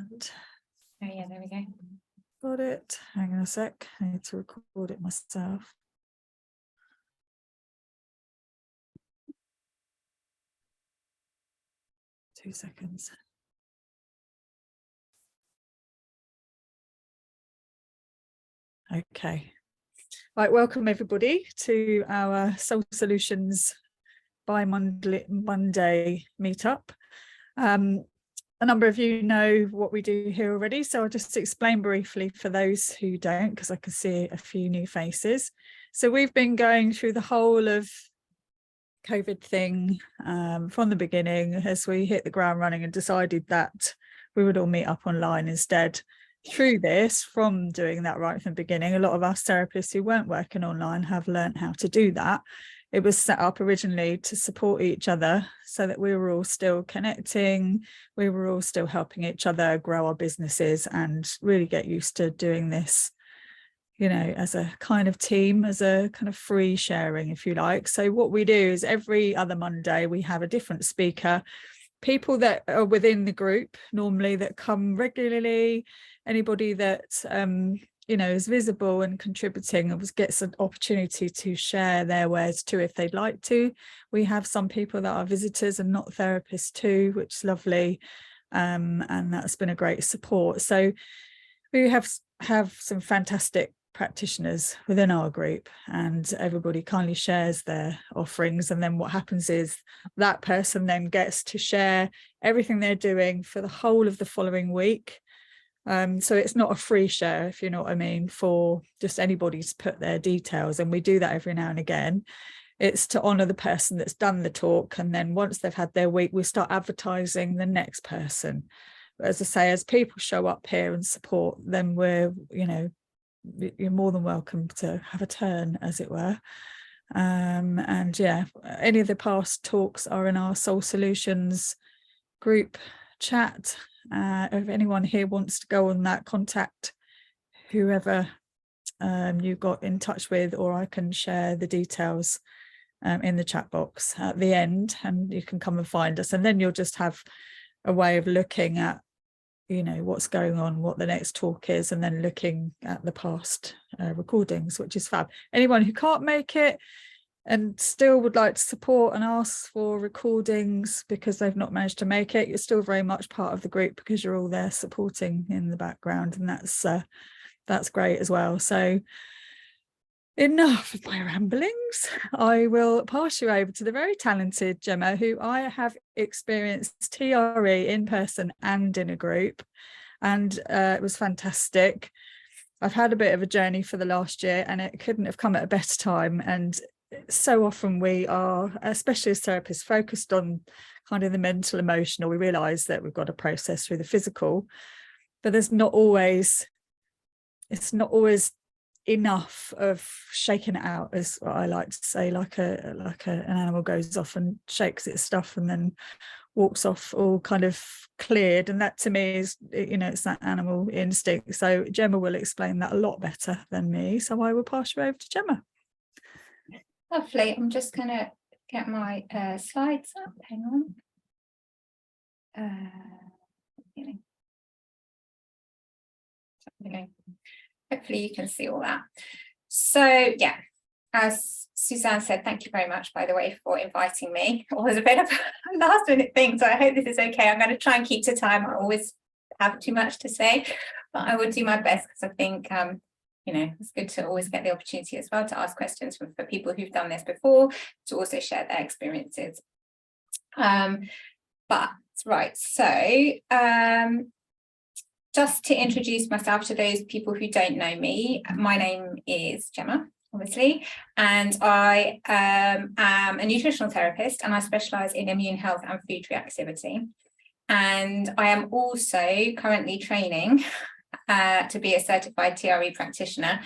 And oh yeah, there we go. Got it. Hang on a sec. I need to record it myself. Two seconds. Okay. Right, welcome everybody to our Soul Solutions Monday meetup. A number of you know what we do here already, so I'll just explain briefly for those who don't, because I can see a few new faces. So we've been going through the whole of COVID thing from the beginning, as we hit the ground running and decided that we would all meet up online instead. Through this, from doing that right from the beginning, a lot of us therapists who weren't working online have learned how to do that. It was set up originally to support each other so that we were all still connecting, we were all still helping each other grow our businesses and really get used to doing this, you know, as a kind of team, as a kind of free sharing, if you like. So what we do is every other Monday we have a different speaker, people that are within the group normally that come regularly, anybody that you know, is visible and contributing gets an opportunity to share their wares too if they'd like to. We have some people that are visitors and not therapists too, which is lovely, and that's been a great support. So we have some fantastic practitioners within our group, and everybody kindly shares their offerings, and then what happens is that person then gets to share everything they're doing for the whole of the following week. So it's not a free share, if you know what I mean, for just anybody to put their details, and we do that every now and again. It's to honour the person that's done the talk, and then once they've had their week we start advertising the next person. But as I say, as people show up here and support, then we're, you know, you're more than welcome to have a turn, as it were. And yeah, any of the past talks are in our Soul Solutions group chat. If anyone here wants to go on that, contact whoever you got in touch with, or I can share the details in the chat box at the end, and you can come and find us, and then you'll just have a way of looking at, you know, what's going on, what the next talk is, and then looking at the past recordings, which is fab. Anyone who can't make it and still would like to support and ask for recordings because they've not managed to make it, you're still very much part of the group because you're all there supporting in the background, and that's great as well. So enough of my ramblings. I will pass you over to the very talented Gemma, who I have experienced TRE in person and in a group, and it was fantastic. I've had a bit of a journey for the last year, and it couldn't have come at a better time. And so often we are, especially as therapists, focused on kind of the mental, emotional. We realise that we've got to process through the physical, but it's not always enough of shaking it out, as what I like to say, like an animal goes off and shakes its stuff and then walks off all kind of cleared. And that to me is, you know, it's that animal instinct. So Gemma will explain that a lot better than me, so I will pass you over to Gemma. Lovely. I'm just going to get my slides up. Hang on. Okay. Hopefully you can see all that. So yeah, as Suzanne said, thank you very much, by the way, for inviting me. It was a bit of a last minute thing, so I hope this is okay. I'm going to try and keep to time. I always have too much to say, but I will do my best, because I think you know, it's good to always get the opportunity as well to ask questions for people who've done this before, to also share their experiences. But right, so just to introduce myself to those people who don't know me, my name is Gemma, obviously, and I am a nutritional therapist, and I specialise in immune health and food reactivity. And I am also currently training to be a certified TRE practitioner.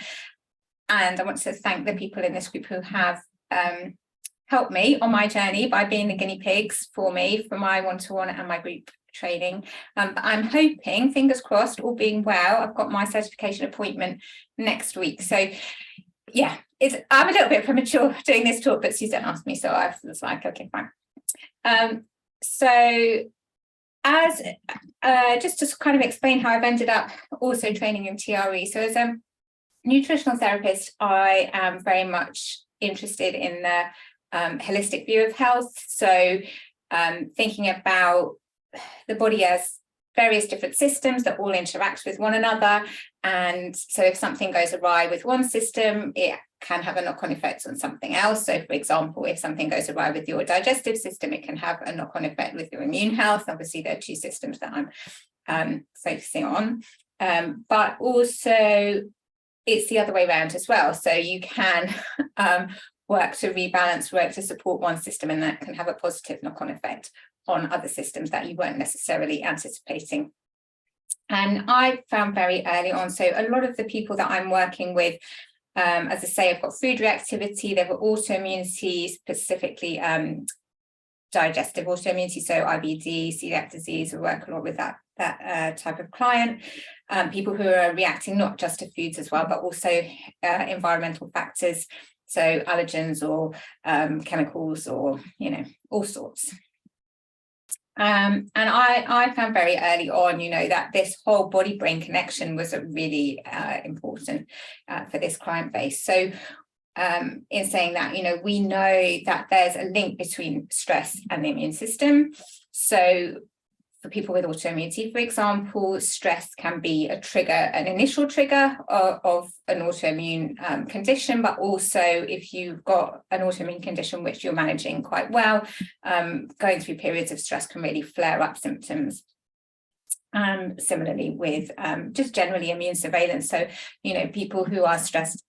And I want to thank the people in this group who have helped me on my journey by being the guinea pigs for me, for my one-to-one and my group training. But I'm hoping, fingers crossed, all being well, I've got my certification appointment next week. So yeah, I'm a little bit premature doing this talk, but Suzanne asked me, so I was like, okay, fine. So as just to kind of explain how I've ended up also training in TRE. So as a nutritional therapist, I am very much interested in the holistic view of health. So thinking about the body as various different systems that all interact with one another. And so if something goes awry with one system, it can have a knock-on effect on something else. So for example, if something goes awry with your digestive system, it can have a knock-on effect with your immune health. Obviously, there are two systems that I'm focusing on. But also it's the other way around as well. So you can work to rebalance, work to support one system, and that can have a positive knock-on effect on other systems that you weren't necessarily anticipating. And I found very early on, so a lot of the people that I'm working with, as I say, I've got food reactivity, they've got autoimmunity, specifically digestive autoimmunity, so IBD, celiac disease. We work a lot with that type of client. People who are reacting not just to foods as well, but also environmental factors, so allergens or chemicals, or all sorts. And I found very early on, that this whole body-brain connection was a really important for this client base. So in saying that, we know that there's a link between stress and the immune system. So for people with autoimmunity, for example, stress can be a trigger, an initial trigger of an autoimmune condition, but also if you've got an autoimmune condition which you're managing quite well, going through periods of stress can really flare up symptoms. Similarly with just generally immune surveillance. So, people who are stressed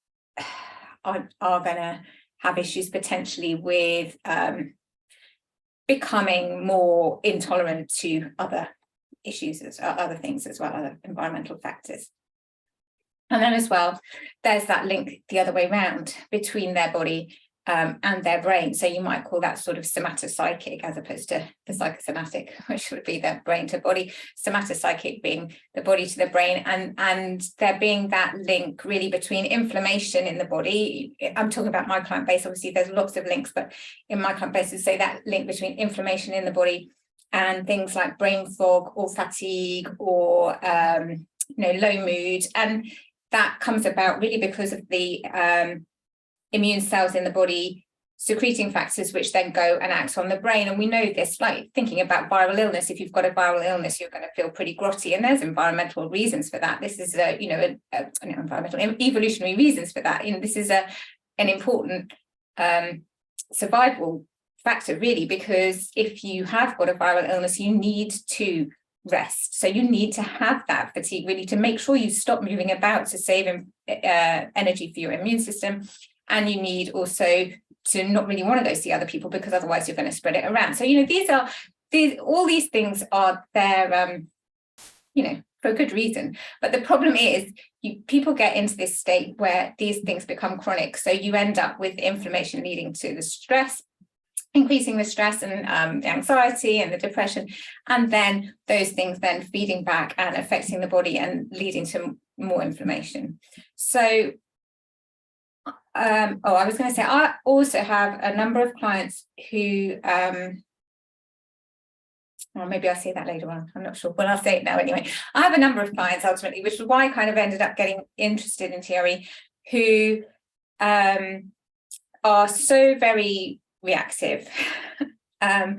are going to have issues potentially with becoming more intolerant to other issues, other things as well, other environmental factors. And then as well, there's that link the other way around between their body and their brain. So you might call that sort of somatopsychic as opposed to the psychosomatic, which would be the brain to body. Somatopsychic being the body to the brain, and there being that link really between inflammation in the body. I'm talking about my client base, obviously there's lots of links, but in my client base, say that link between inflammation in the body and things like brain fog or fatigue or low mood. And that comes about really because of the immune cells in the body secreting factors which then go and act on the brain. And we know this, like thinking about viral illness, if you've got a viral illness, you're going to feel pretty grotty, and there's environmental reasons for that. This is environmental evolutionary reasons for that. This is an important survival factor really, because if you have got a viral illness, you need to rest. So you need to have that fatigue really to make sure you stop moving about to save energy for your immune system. And you need also to not really want to go see other people, because otherwise you're going to spread it around. So, all these things are there, for a good reason. But the problem is people get into this state where these things become chronic. So you end up with inflammation leading to the stress, increasing the stress and the anxiety and the depression, and then those things then feeding back and affecting the body and leading to more inflammation. So I was going to say, I also have a number of clients who, or maybe I'll say that later on, I'm not sure, but I'll say it now anyway. I have a number of clients ultimately, which is why I kind of ended up getting interested in TRE, who are so very reactive. That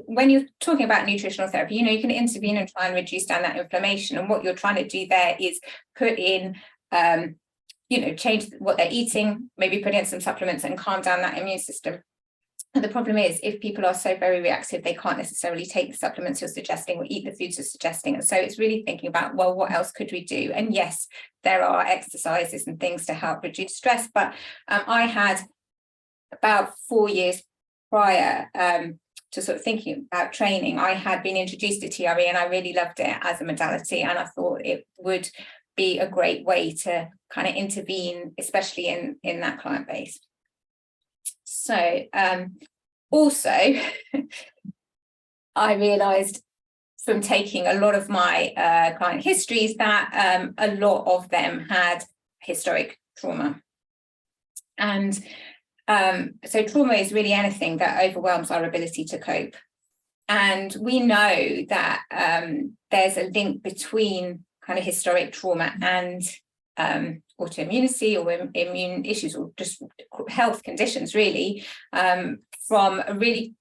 when you're talking about nutritional therapy, you can intervene and try and reduce down that inflammation. And what you're trying to do there is put in change what they're eating, maybe put in some supplements and calm down that immune system. And the problem is, if people are so very reactive, they can't necessarily take the supplements you're suggesting or eat the foods you're suggesting. And so it's really thinking about, well, what else could we do? And yes, there are exercises and things to help reduce stress. But I had about 4 years prior to sort of thinking about training, I had been introduced to TRE and I really loved it as a modality. And I thought it would be a great way to kind of intervene, especially in that client base. So also, I realised from taking a lot of my client histories that a lot of them had historic trauma. And so trauma is really anything that overwhelms our ability to cope. And we know that there's a link between kind of historic trauma and autoimmunity or immune issues, or just health conditions, really, from a really,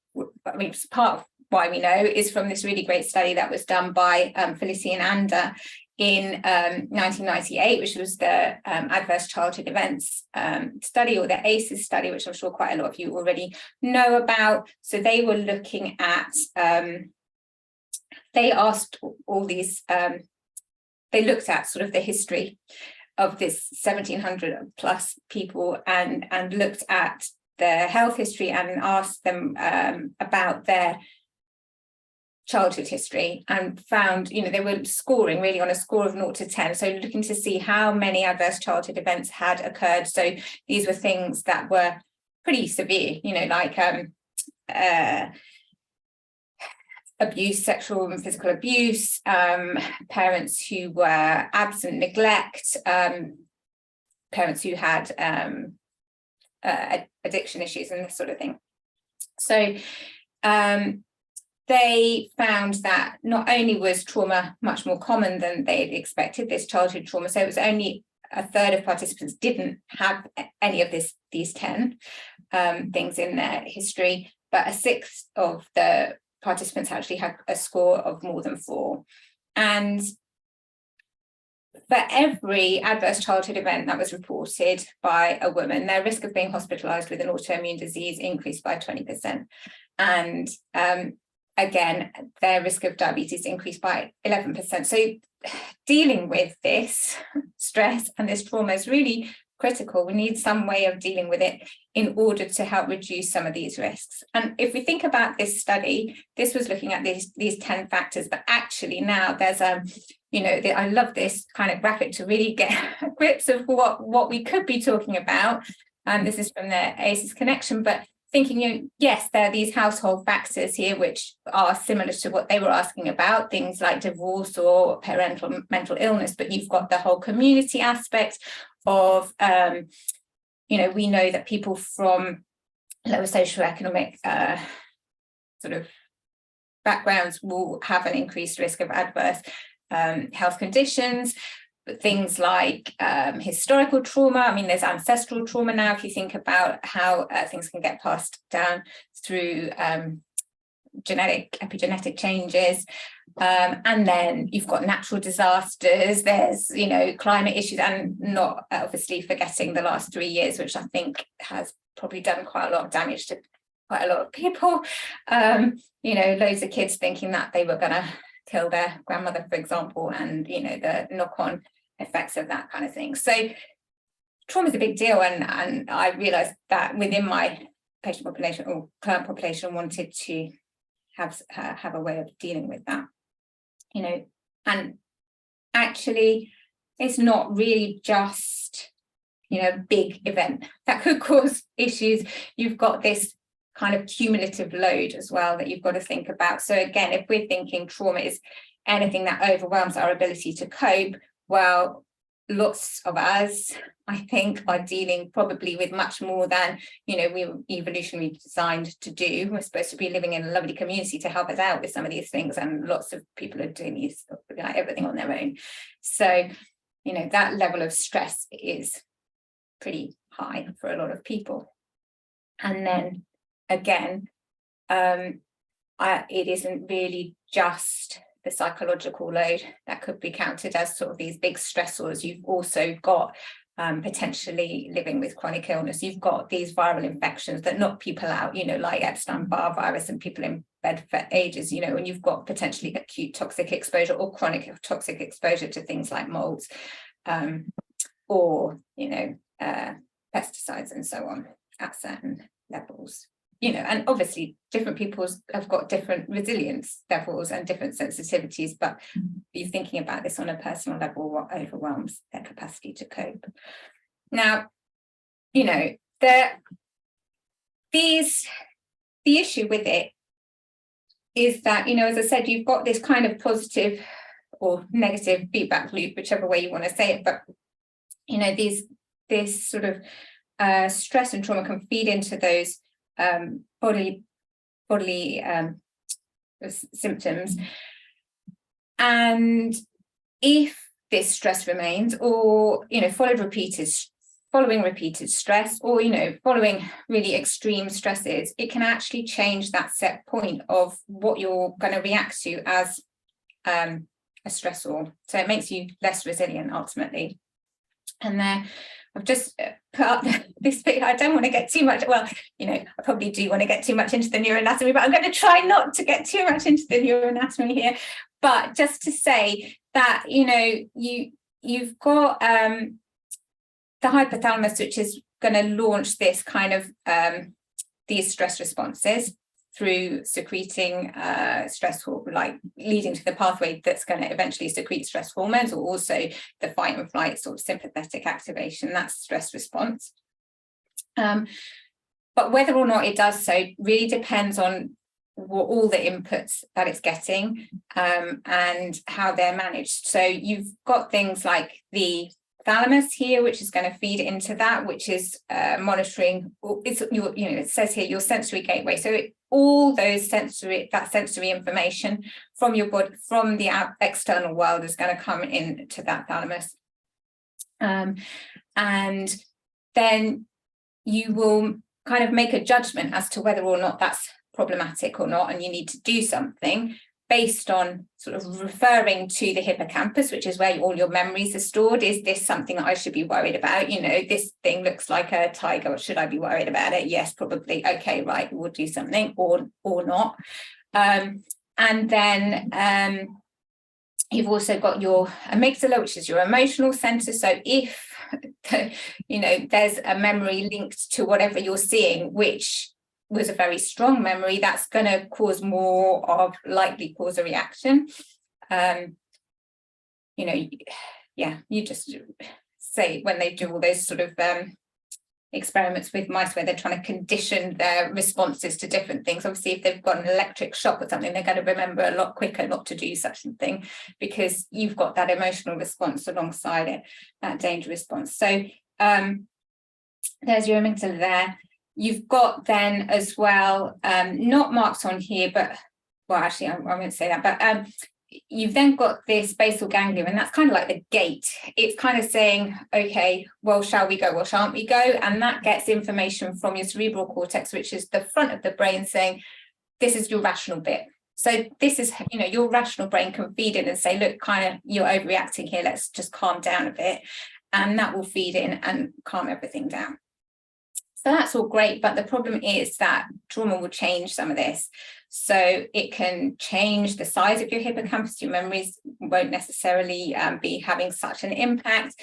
I mean, part of why we know is from this really great study that was done by Felicity and Ander in 1998, which was the Adverse Childhood Events study, or the ACEs study, which I'm sure quite a lot of you already know about. So they were looking at, they asked all these, they looked at sort of the history of this 1,700 plus people and looked at their health history and asked them about their childhood history, and found, you know, they were scoring really on a score of 0 to 10, so looking to see how many adverse childhood events had occurred. So these were things that were pretty severe, you know, like abuse, sexual and physical abuse, parents who were absent, neglect, parents who had addiction issues and this sort of thing. So they found that not only was trauma much more common than they'd expected, this childhood trauma, so it was only a third of participants didn't have any of these 10 things in their history, but a sixth of the participants actually had a score of more than 4. And for every adverse childhood event that was reported by a woman, their risk of being hospitalized with an autoimmune disease increased by 20%. And again, their risk of diabetes increased by 11%. So dealing with this stress and this trauma is really critical. We need some way of dealing with it in order to help reduce some of these risks. And if we think about this study, this was looking at these 10 factors, but actually now there's you know, I love this kind of graphic to really get grips of what we could be talking about. This is from the ACEs connection, but thinking, you know, yes, there are these household factors here which are similar to what they were asking about, things like divorce or parental mental illness, but you've got the whole community aspect of, you know, we know that people from lower socioeconomic sort of backgrounds will have an increased risk of adverse health conditions. But things like historical trauma, I mean, there's ancestral trauma now, if you think about how things can get passed down through epigenetic changes. And then you've got natural disasters, there's, you know, climate issues, and not obviously forgetting the last 3 years, which I think has probably done quite a lot of damage to quite a lot of people. You know, loads of kids thinking that they were going to kill their grandmother, for example, and, you know, the knock-on effects of that kind of thing. So trauma is a big deal, and I realized that within my patient population or client population wanted to have a way of dealing with that, you know. And actually it's not really just, you know, big event that could cause issues. You've got this kind of cumulative load as well that you've got to think about. So again, if we're thinking trauma is anything that overwhelms our ability to cope, well, lots of us, I think, are dealing probably with much more than, you know, we were evolutionarily designed to do. We're supposed to be living in a lovely community to help us out with some of these things, and lots of people are doing these, like, everything on their own. So, you know, that level of stress is pretty high for a lot of people. And then again, it isn't really just the psychological load that could be counted as sort of these big stressors. You've also got potentially living with chronic illness. You've got these viral infections that knock people out, you know, like Epstein-Barr virus, and people in bed for ages, you know, and you've got potentially acute toxic exposure or chronic toxic exposure to things like molds, or, you know, pesticides and so on at certain levels. You know, and obviously different people have got different resilience levels and different sensitivities, but you're thinking about this on a personal level, what overwhelms their capacity to cope. Now, you know, the issue with it is that, you know, as I said, you've got this kind of positive or negative feedback loop, whichever way you want to say it, but, you know, this sort of stress and trauma can feed into those bodily symptoms. And if this stress remains, or, you know, following repeated stress, or, you know, following really extreme stresses, it can actually change that set point of what you're going to react to as a stressor. So it makes you less resilient ultimately. And there, I've just put up this bit. I don't want to get too much, well, you know, I probably do want to get too much into the neuroanatomy, but I'm going to try not to get too much into the neuroanatomy here. But just to say that, you know, you've got the hypothalamus, which is going to launch this kind of these stress responses through secreting stress, like leading to the pathway that's going to eventually secrete stress hormones, or also the fight and flight sort of sympathetic activation. That's stress response. But whether or not it does so really depends on all the inputs that it's getting and how they're managed. So you've got things like the thalamus here, which is going to feed into that, which is monitoring. It's your, you know, it says here your sensory gateway. So all those sensory information from your body, from the external world, is going to come into that thalamus, and then you will kind of make a judgment as to whether or not that's problematic or not, and you need to do something based on sort of referring to the hippocampus, which is where all your memories are stored. Is this something that I should be worried about? You know, this thing looks like a tiger. Should I be worried about it? Yes, probably. Okay, right, we'll do something, or not. And then you've also got your amygdala, which is your emotional center. So if, you know, there's a memory linked to whatever you're seeing, which was a very strong memory, that's going to likely cause a reaction. You know, yeah, you just say when they do all those sort of experiments with mice where they're trying to condition their responses to different things. Obviously, if they've got an electric shock or something, they're going to remember a lot quicker not to do such a thing, because you've got that emotional response alongside it, that danger response. So there's your amygdala there. You've got then as well, not marked on here, but, well, actually, I won't say that, but you've then got this basal ganglia, and that's kind of like the gate. It's kind of saying, okay, well, shall we go? Well, shan't we go? And that gets information from your cerebral cortex, which is the front of the brain, saying, this is your rational bit. So this is, you know, your rational brain can feed in and say, look, kind of, you're overreacting here. Let's just calm down a bit. And that will feed in and calm everything down. So that's all great, but the problem is that trauma will change some of this. So it can change the size of your hippocampus. Your memories won't necessarily be having such an impact.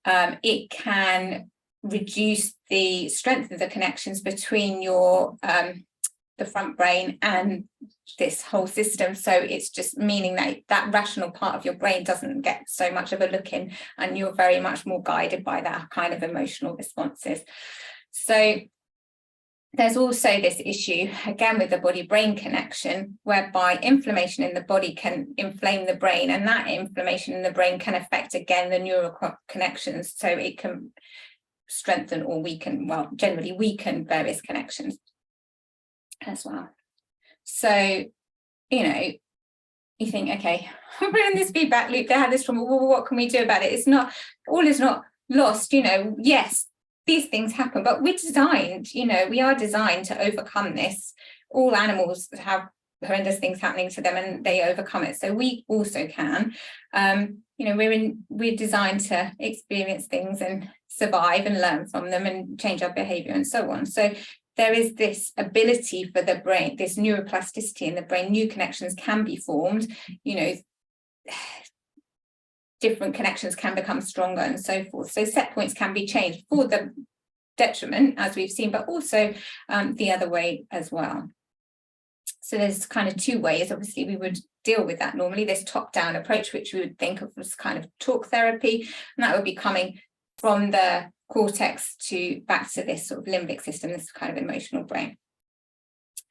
It can reduce the strength of the connections between your the front brain and this whole system. So it's just meaning that that rational part of your brain doesn't get so much of a look in, and you're very much more guided by that kind of emotional responses. So there's also this issue, again, with the body-brain connection, whereby inflammation in the body can inflame the brain, and that inflammation in the brain can affect, again, the neural connections. So it can strengthen or weaken, well, generally weaken various connections as well. So, you know, you think, okay, we're in this feedback loop, they had this trauma, well, what can we do about it? It's not, all is not lost, you know. Yes, these things happen, but we're designed, you know, we are designed to overcome this. All animals have horrendous things happening to them and they overcome it. So we also can. You know, we're designed to experience things and survive and learn from them and change our behavior and so on. So there is this ability for the brain, this neuroplasticity in the brain, new connections can be formed, you know, different connections can become stronger and so forth. So set points can be changed for the detriment, as we've seen, but also the other way as well. So there's kind of two ways, obviously, we would deal with that normally. This top-down approach, which we would think of as kind of talk therapy, and that would be coming from the cortex to back to this sort of limbic system, this kind of emotional brain.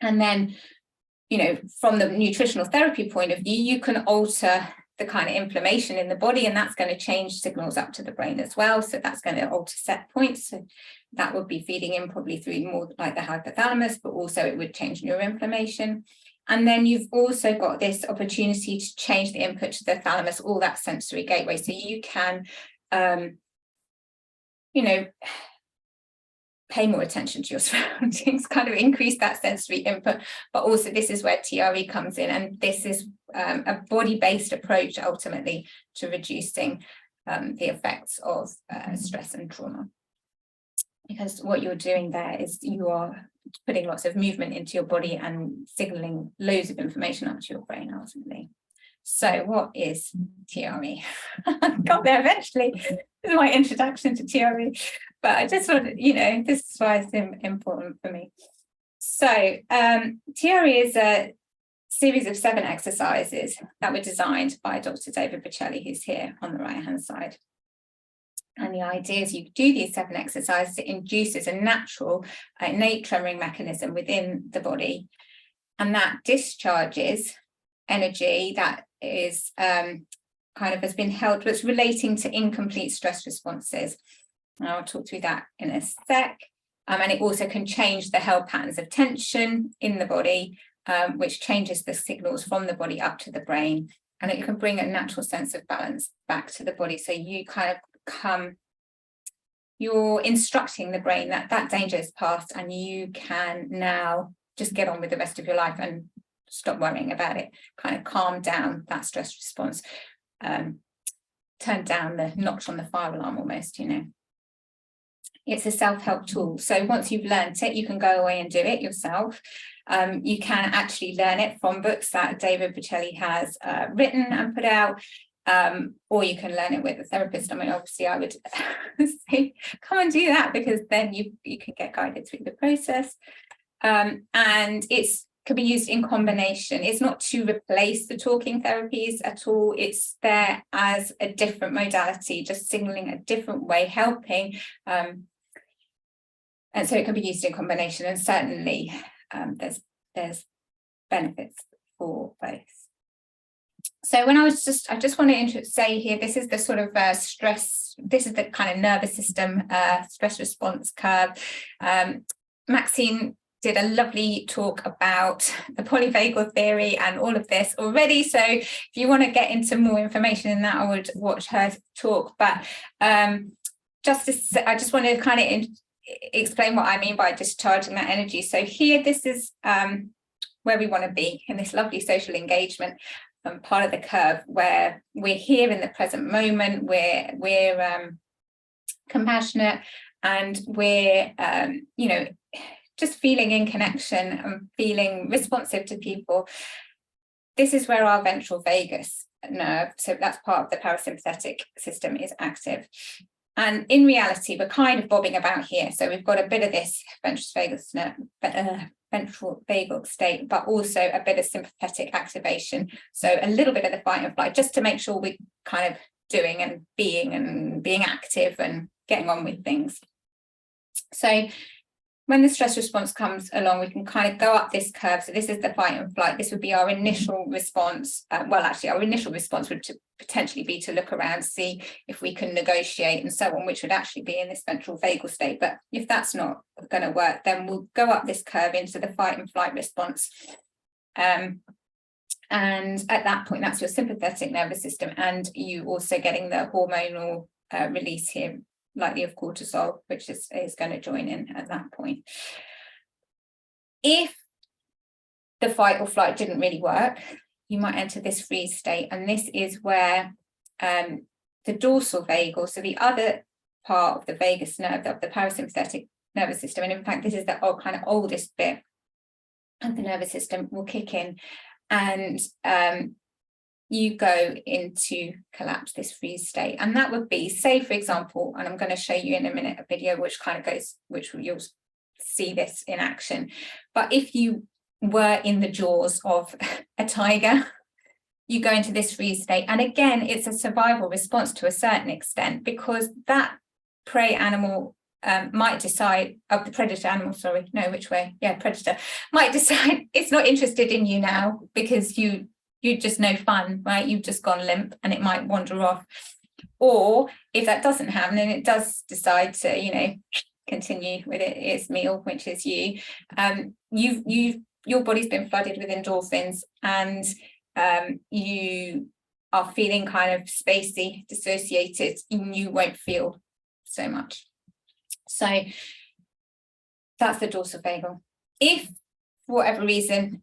And then, you know, from the nutritional therapy point of view, you can alter the kind of inflammation in the body, and that's going to change signals up to the brain as well. So that's going to alter set points. So that would be feeding in probably through more like the hypothalamus, but also it would change neuroinflammation. And then you've also got this opportunity to change the input to the thalamus, all that sensory gateway. So you can, you know, pay more attention to your surroundings, kind of increase that sensory input. But also this is where TRE comes in. And this is a body-based approach ultimately to reducing the effects of stress and trauma. Because what you're doing there is you are putting lots of movement into your body and signaling loads of information up to your brain ultimately. So what is TRE? Got there eventually. This is my introduction to TRE, but I just want to, you know, this is why it's important for me. So TRE is a series of 7 exercises that were designed by Dr. David Bocelli, who's here on the right-hand side. And the idea is you do these 7 exercises, it induces a natural, innate tremoring mechanism within the body, and that discharges energy that is kind of has been held, but it's relating to incomplete stress responses. And I'll talk through that in a sec. And it also can change the held patterns of tension in the body, which changes the signals from the body up to the brain. And it can bring a natural sense of balance back to the body. So you kind of you're instructing the brain that that danger is past and you can now just get on with the rest of your life and stop worrying about it, kind of calm down that stress response, turn down the notch on the fire alarm almost, you know. It's a self-help tool. So once you've learned it, you can go away and do it yourself. You can actually learn it from books that David Bocelli has written and put out. Or you can learn it with a therapist. I mean, obviously I would say come and do that, because then you can get guided through the process. And it's can be used in combination. It's not to replace the talking therapies at all. It's there as a different modality, just signaling a different way, helping. And so it can be used in combination, and certainly there's benefits for both. So when I just want to say here, this is the sort of stress, this is the kind of nervous system stress response curve. Maxine did a lovely talk about the polyvagal theory and all of this already. So if you want to get into more information in that, I would watch her talk. But I just want to kind of explain what I mean by discharging that energy. So here, this is where we want to be in this lovely social engagement part of the curve, where we're here in the present moment, we're compassionate, and we're you know, just feeling in connection and feeling responsive to people. This is where our ventral vagus nerve, so that's part of the parasympathetic system, is active. And in reality, we're kind of bobbing about here. So we've got a bit of this ventral vagal state, but also a bit of sympathetic activation. So a little bit of the fight and flight, just to make sure we're kind of doing and being active and getting on with things. So when the stress response comes along, we can kind of go up this curve. So this is the fight and flight. This would be our initial response. Well, actually, our initial response would potentially be to look around, see if we can negotiate and so on, which would actually be in this ventral vagal state. But if that's not going to work, then we'll go up this curve into the fight and flight response. And at that point, that's your sympathetic nervous system. And you also getting the hormonal release here, likely of cortisol, which is going to join in at that point. If the fight or flight didn't really work, you might enter this freeze state, and this is where the dorsal vagal, so the other part of the vagus nerve of the parasympathetic nervous system, and in fact this is the kind of oldest bit of the nervous system, will kick in, and you go into collapse, this freeze state. And that would be, say, for example, and I'm going to show you in a minute a video which kind of goes, which you'll see this in action. But if you were in the jaws of a tiger, you go into this freeze state. And again, it's a survival response to a certain extent, because that prey animal might decide, of the predator animal, sorry, no, which way? Yeah, predator, might decide it's not interested in you now, because you're just no fun, right? You've just gone limp, and it might wander off. Or if that doesn't happen, and it does decide to, you know, continue with its meal, which is you, you've your body's been flooded with endorphins, and you are feeling kind of spacey, dissociated, and you won't feel so much. So that's the dorsal vagal. If for whatever reason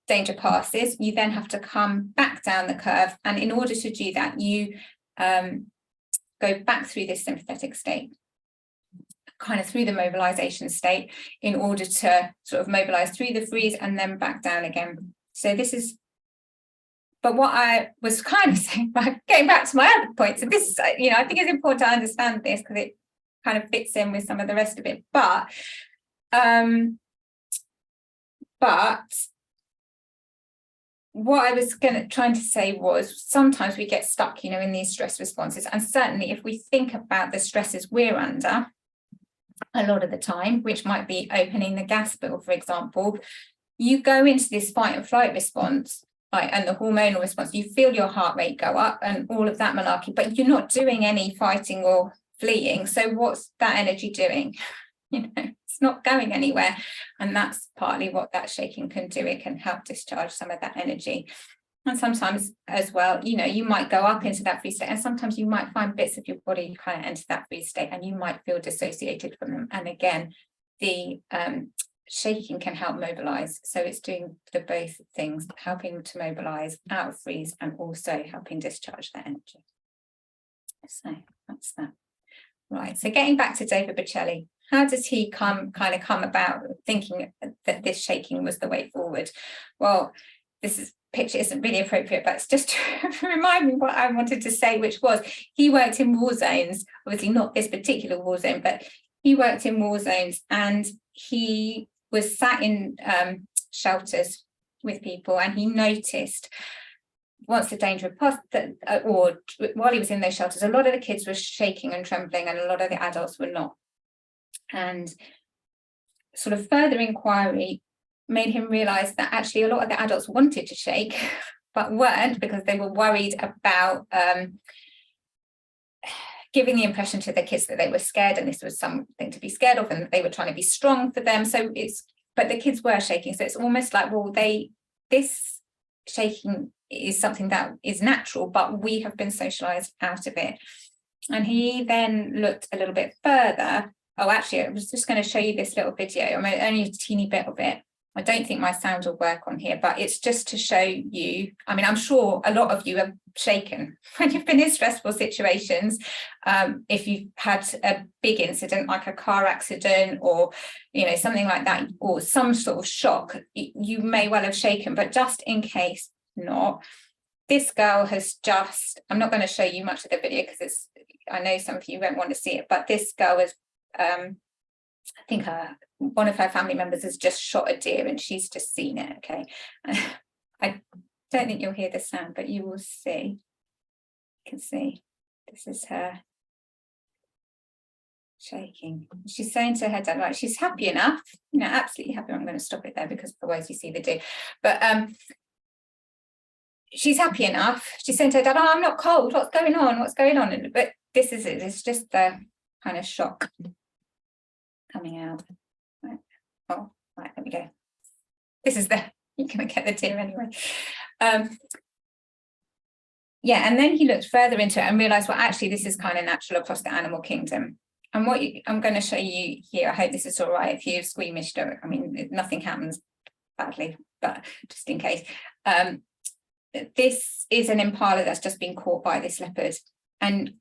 danger passes, you then have to come back down the curve, and in order to do that, you go back through this sympathetic state, kind of through the mobilization state, in order to sort of mobilize through the freeze and then back down again. So this is, but what I was kind of saying, by getting back to my other points, and this is, you know, I think it's important to understand this because it kind of fits in with some of the rest of it. But what I was trying to say was, sometimes we get stuck, you know, in these stress responses. And certainly if we think about the stresses we're under a lot of the time, which might be opening the gas bill, for example, you go into this fight and flight response, like, and the hormonal response, you feel your heart rate go up and all of that malarkey, but you're not doing any fighting or fleeing. So what's that energy doing? You know, it's not going anywhere. And that's partly what that shaking can do. It can help discharge some of that energy. And sometimes as well, you know, you might go up into that freeze state, and sometimes you might find bits of your body kind of enter that freeze state and you might feel dissociated from them. And again, the shaking can help mobilize. So it's doing the both things, helping to mobilize out of freeze and also helping discharge that energy. So that's that. Right, so getting back to David Bocelli, how does he come about thinking that this shaking was the way forward? Well, this picture isn't really appropriate, but it's just to remind me what I wanted to say, which was he worked in war zones, obviously not this particular war zone, but he worked in war zones, and he was sat in shelters with people, and he noticed once the danger had passed, or while he was in those shelters, a lot of the kids were shaking and trembling, and a lot of the adults were not. And sort of further inquiry made him realize that actually a lot of the adults wanted to shake, but weren't, because they were worried about giving the impression to the kids that they were scared, and this was something to be scared of, and that they were trying to be strong for them. So but the kids were shaking. So it's almost like, well, this shaking is something that is natural, but we have been socialized out of it. And he then looked a little bit further. Oh, actually, I was just going to show you this little video. I mean, only a teeny bit of it. I don't think my sound will work on here, but it's just to show you. I mean, I'm sure a lot of you have shaken when you've been in stressful situations. If you've had a big incident like a car accident, or, you know, something like that, or some sort of shock, you may well have shaken. But just in case not, this girl has just, I'm not going to show you much of the video because I know some of you won't want to see it, but this girl was, I think one of her family members has just shot a deer, and she's just seen it. Okay. I don't think you'll hear the sound, but you will see. You can see this is her shaking. She's saying to her dad, like, she's happy enough, you know, absolutely happy. I'm going to stop it there because otherwise you see the deer. But she's happy enough. She's saying to her dad, oh, I'm not cold. What's going on? What's going on? But this is it. It's just the kind of shock coming out. Right. Oh, right, there we go. This is you're going to get the deer anyway. Yeah, and then he looked further into it and realized, well, actually, this is kind of natural across the animal kingdom. And what I'm going to show you here, I hope this is all right. If you're squeamish, don't, I mean, nothing happens badly, but just in case. This is an impala that's just been caught by this leopard, and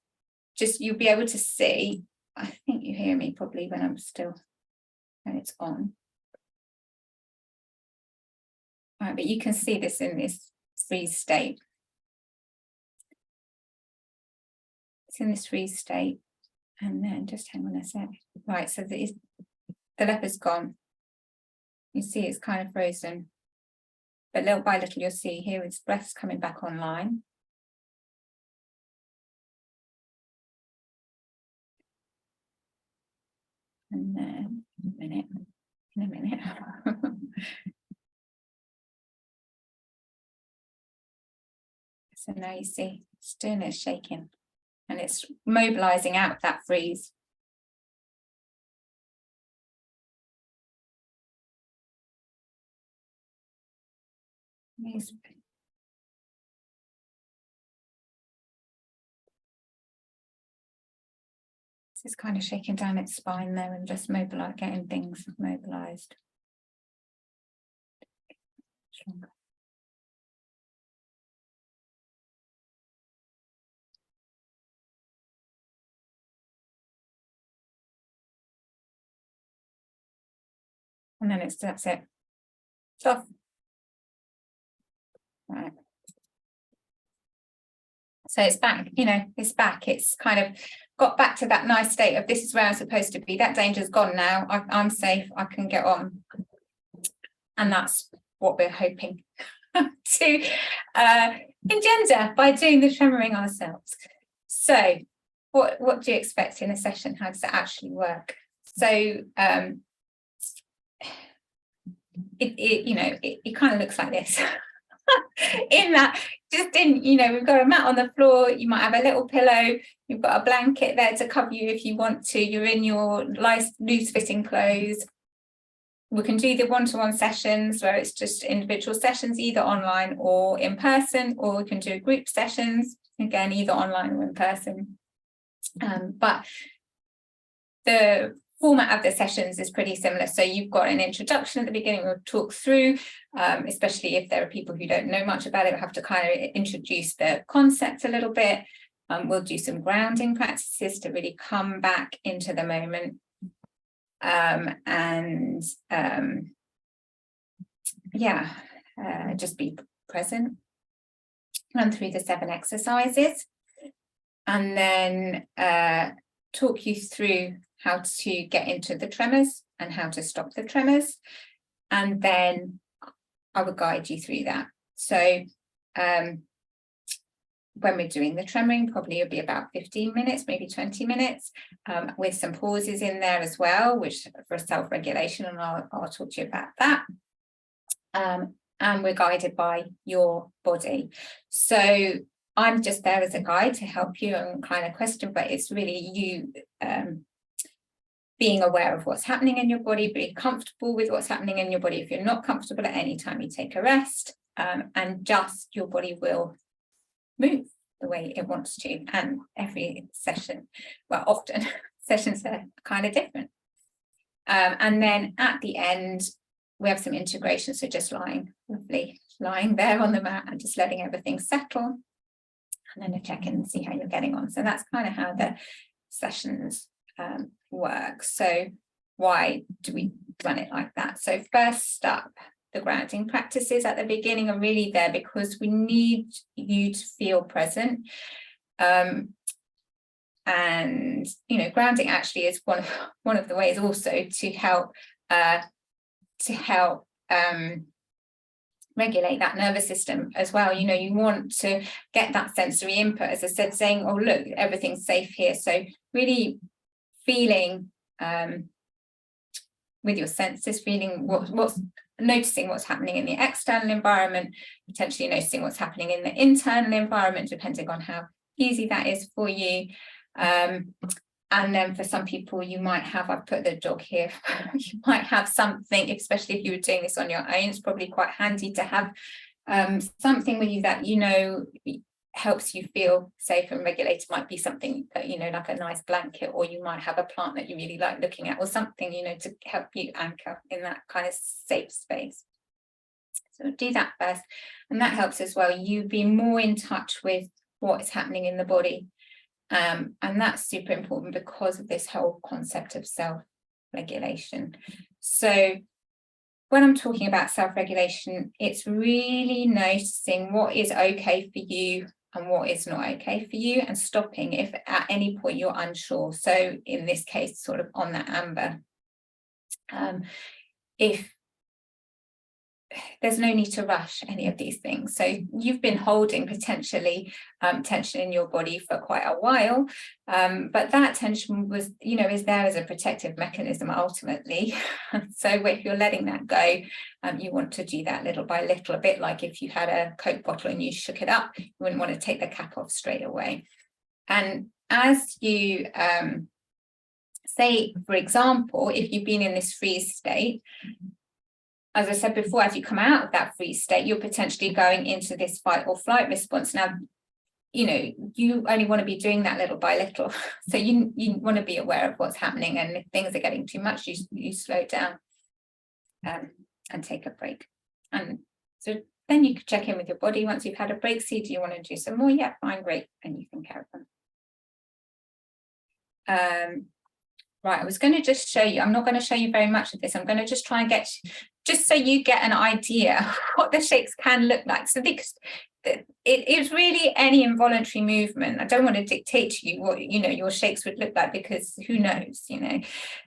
just you'll be able to see, I think you hear me probably when it's on. All right, but you can see this in this freeze state. It's in this freeze state, and then just hang on a sec. Right, so the leopard's gone. You see it's kind of frozen. But little by little, you'll see here its breath's coming back online. And then, in a minute. So now you see it's doing its shaking, and it's mobilizing out of that freeze. It's kind of shaking down its spine there and just getting things mobilized. And then that's it. It's off. Right. So it's back, it's back. It's kind of got back to that nice state of, this is where I'm supposed to be. That danger's gone now. I'm safe. I can get on. And that's what we're hoping to engender by doing the tremoring ourselves. So what do you expect in a session? How does it actually work? So it kind of looks like this. In that, we've got a mat on the floor, you might have a little pillow, you've got a blanket there to cover you if you want to, you're in your loose fitting clothes. We can do the one-to-one sessions where it's just individual sessions, either online or in person, or we can do group sessions, again, either online or in person. But the format of the sessions is pretty similar. So you've got an introduction at the beginning, we'll talk through, especially if there are people who don't know much about it, we'll have to kind of introduce the concept a little bit. We'll do some grounding practices to really come back into the moment. Just be present. Run through the 7 exercises and then talk you through how to get into the tremors and how to stop the tremors, and then I will guide you through that. So when we're doing the tremoring, probably it'll be about 15 minutes, maybe 20 minutes, with some pauses in there as well, which for self-regulation, and I'll talk to you about that. And we're guided by your body. So I'm just there as a guide to help you and kind of question, but it's really you being aware of what's happening in your body, being comfortable with what's happening in your body. If you're not comfortable at any time, you take a rest, and just your body will move the way it wants to. And every session, well, often sessions are kind of different. And then at the end, we have some integration. So just lying there on the mat and just letting everything settle. And then a check-in and see how you're getting on. So that's kind of how the sessions work. So why do we run it like that? So first up, the grounding practices at the beginning are really there because we need you to feel present. And grounding actually is one of the ways also to help regulate that nervous system as well. You want to get that sensory input, as I said, saying, oh look, everything's safe here. So really feeling with your senses, feeling what's noticing what's happening in the external environment, potentially noticing what's happening in the internal environment, depending on how easy that is for you. And then for some people, you might have, I've put the dog here, you might have something, especially if you were doing this on your own, it's probably quite handy to have something with you that, helps you feel safe and regulated. Might be something that, like a nice blanket, or you might have a plant that you really like looking at, or something, to help you anchor in that kind of safe space. So do that first. And that helps as well. You be more in touch with what is happening in the body. And that's super important because of this whole concept of self-regulation. So when I'm talking about self-regulation, it's really noticing what is okay for you and what is not okay for you, and stopping if at any point you're unsure. So in this case, sort of on that amber, if there's no need to rush any of these things. So you've been holding potentially tension in your body for quite a while, but that tension was, is there as a protective mechanism ultimately. So if you're letting that go, you want to do that little by little, a bit like if you had a Coke bottle and you shook it up, you wouldn't want to take the cap off straight away. And as you say, for example, if you've been in this freeze state, as I said before, as you come out of that freeze state, you're potentially going into this fight or flight response. Now, you know, you only want to be doing that little by little. So you want to be aware of what's happening, and if things are getting too much, you slow down and take a break. And so then you can check in with your body once you've had a break, see, do you want to do some more? Yeah, fine, great, and you can carry on. Right, I was going to just show you, I'm not going to show you very much of this. I'm going to just try and get, just so you get an idea what the shakes can look like. So because it is really any involuntary movement. I don't want to dictate to you what, you know, your shakes would look like, because who knows, you know,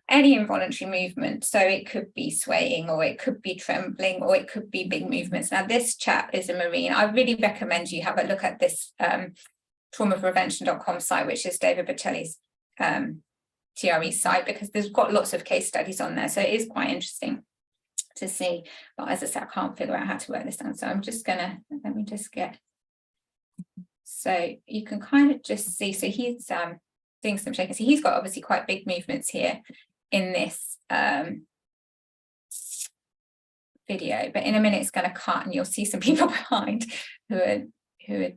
any involuntary movement. So it could be swaying, or it could be trembling, or it could be big movements. Now, this chap is a Marine. I really recommend you have a look at this traumaprevention.com site, which is David Bocelli's TRE site, because there's got lots of case studies on there, so it is quite interesting to see. But as I said, I can't figure out how to work this down, so I'm just gonna, let me just get, so you can kind of just see, so he's doing some shaking. So he's got obviously quite big movements here in this video, but in a minute it's going to cut and you'll see some people behind who are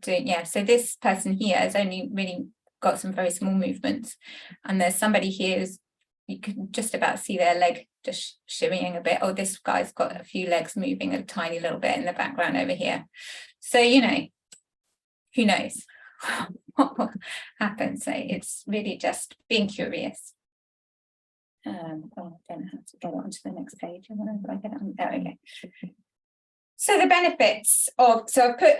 doing, yeah, so this person here has only really got some very small movements, and there's somebody here who's, you can just about see their leg just shimmying a bit. Oh, this guy's got a few legs moving a tiny little bit in the background over here. So, you know, who knows what will happen. So it's really just being curious. Oh, I don't know how to get on to the next page. I don't know if I get it on. There we go. So the benefits of, so I put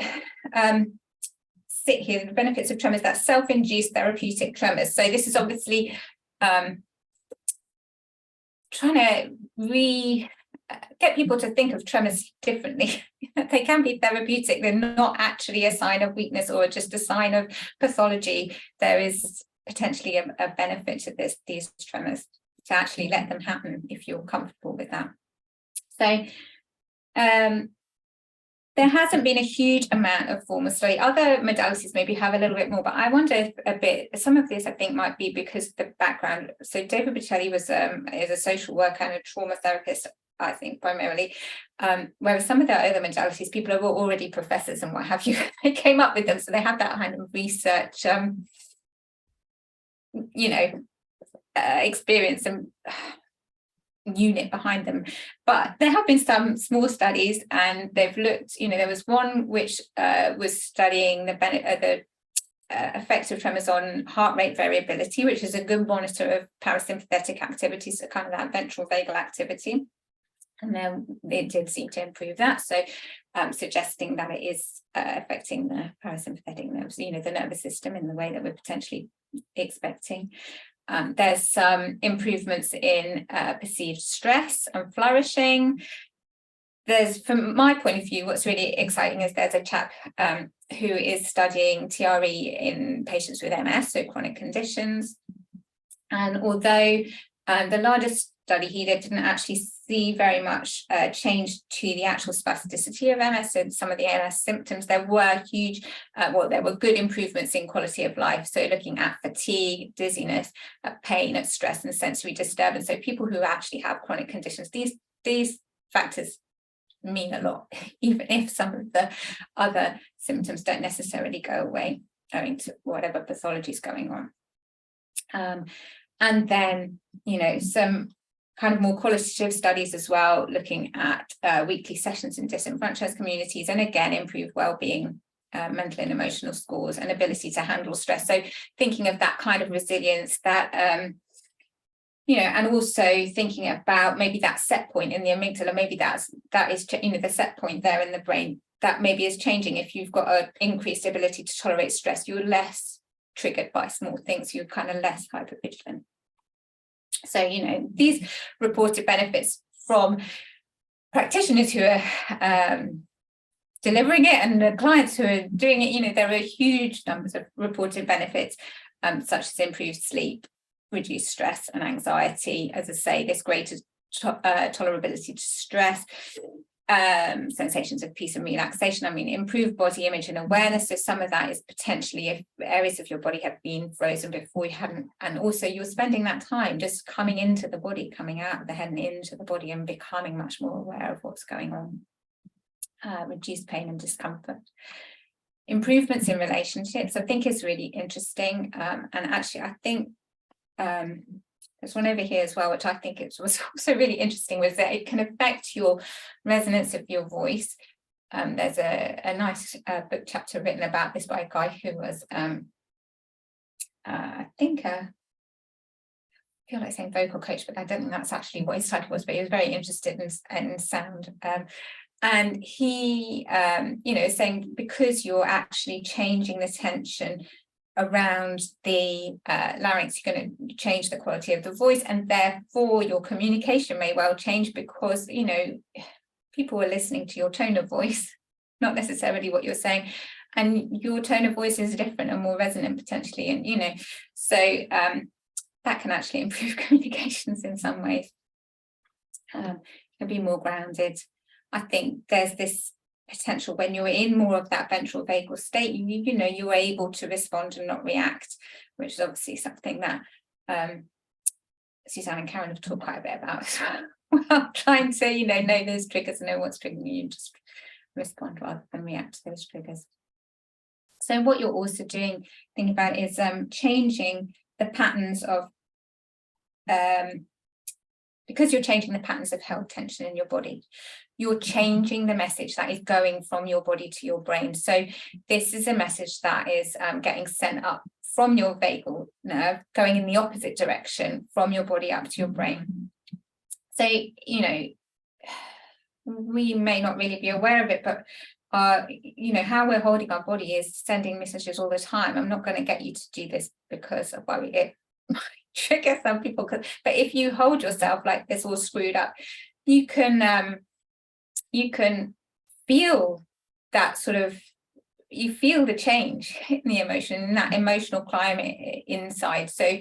sit here, the benefits of tremors, that's self-induced therapeutic tremors. So this is obviously trying to get people to think of tremors differently. They can be therapeutic. They're not actually a sign of weakness or just a sign of pathology. There is potentially a benefit to these tremors, to actually let them happen if you're comfortable with that. So there hasn't been a huge amount of formal study. Other modalities maybe have a little bit more, but I wonder if a bit, some of this I think might be because the background. So David Bocelli was is a social worker and a trauma therapist, I think, primarily, whereas some of the other modalities, people are already professors and what have you. They came up with them, so they have that kind of research, you know, experience and unit behind them. But there have been some small studies, and they've looked, you know, there was one which was studying the effects of tremors on heart rate variability, which is a good monitor of parasympathetic activity, so kind of that ventral vagal activity. And then it did seem to improve that, so suggesting that it is affecting the parasympathetic nerves, you know, the nervous system in the way that we're potentially expecting. There's some improvements in perceived stress and flourishing. There's, from my point of view, what's really exciting is there's a chap who is studying TRE in patients with MS, so chronic conditions. And although the largest study he did didn't actually see very much change to the actual spasticity of MS and some of the ALS symptoms, there were huge, there were good improvements in quality of life. So looking at fatigue, dizziness, pain, stress and sensory disturbance. So people who actually have chronic conditions, these factors mean a lot, even if some of the other symptoms don't necessarily go away owing to whatever pathology is going on. And then, you know, some kind of more qualitative studies as well, looking at weekly sessions in disenfranchised communities, and again, improved well-being, mental and emotional scores, and ability to handle stress. So thinking of that kind of resilience, that, you know, and also thinking about maybe that set point in the amygdala, maybe that is, you know, the set point there in the brain, that maybe is changing. If you've got an increased ability to tolerate stress, you're less triggered by small things, you're kind of less hypervigilant. So, you know, these reported benefits from practitioners who are delivering it and the clients who are doing it, you know, there are huge numbers of reported benefits, such as improved sleep, reduced stress and anxiety, as I say, this greater tolerability to stress, sensations of peace and relaxation. I mean, improved body image and awareness. So some of that is potentially if areas of your body have been frozen before you hadn't, and also you're spending that time just coming into the body, coming out of the head and into the body, and becoming much more aware of what's going on. Reduced pain and discomfort. Improvements in relationships, I think, is really interesting. And actually, I think there's one over here as well, which I think it was also really interesting, was that it can affect your resonance of your voice. There's a nice book chapter written about this by a guy who was, I feel like saying vocal coach, but I don't think that's actually what his title was, but he was very interested in sound. And he, is saying, because you're actually changing the tension around the larynx, you're going to change the quality of the voice, and therefore your communication may well change, because people are listening to your tone of voice, not necessarily what you're saying, and your tone of voice is different and more resonant potentially, and so that can actually improve communications in some ways. Can be more grounded. I think there's this potential when you're in more of that ventral vagal state, you're able to respond and not react, which is obviously something that Suzanne and Karen have talked quite a bit about as well. Trying to know those triggers and know what's triggering you, just respond rather than react to those triggers. So what you're also doing, thinking about, is changing the patterns of because you're changing the patterns of held tension in your body, you're changing the message that is going from your body to your brain. So this is a message that is getting sent up from your vagal nerve, going in the opposite direction from your body up to your brain. So, we may not really be aware of it, but how we're holding our body is sending messages all the time. I'm not going to get you to do this because of why it might trigger some people, but if you hold yourself like this all screwed up, you can feel that you feel the change in the emotion, in that emotional climate inside. So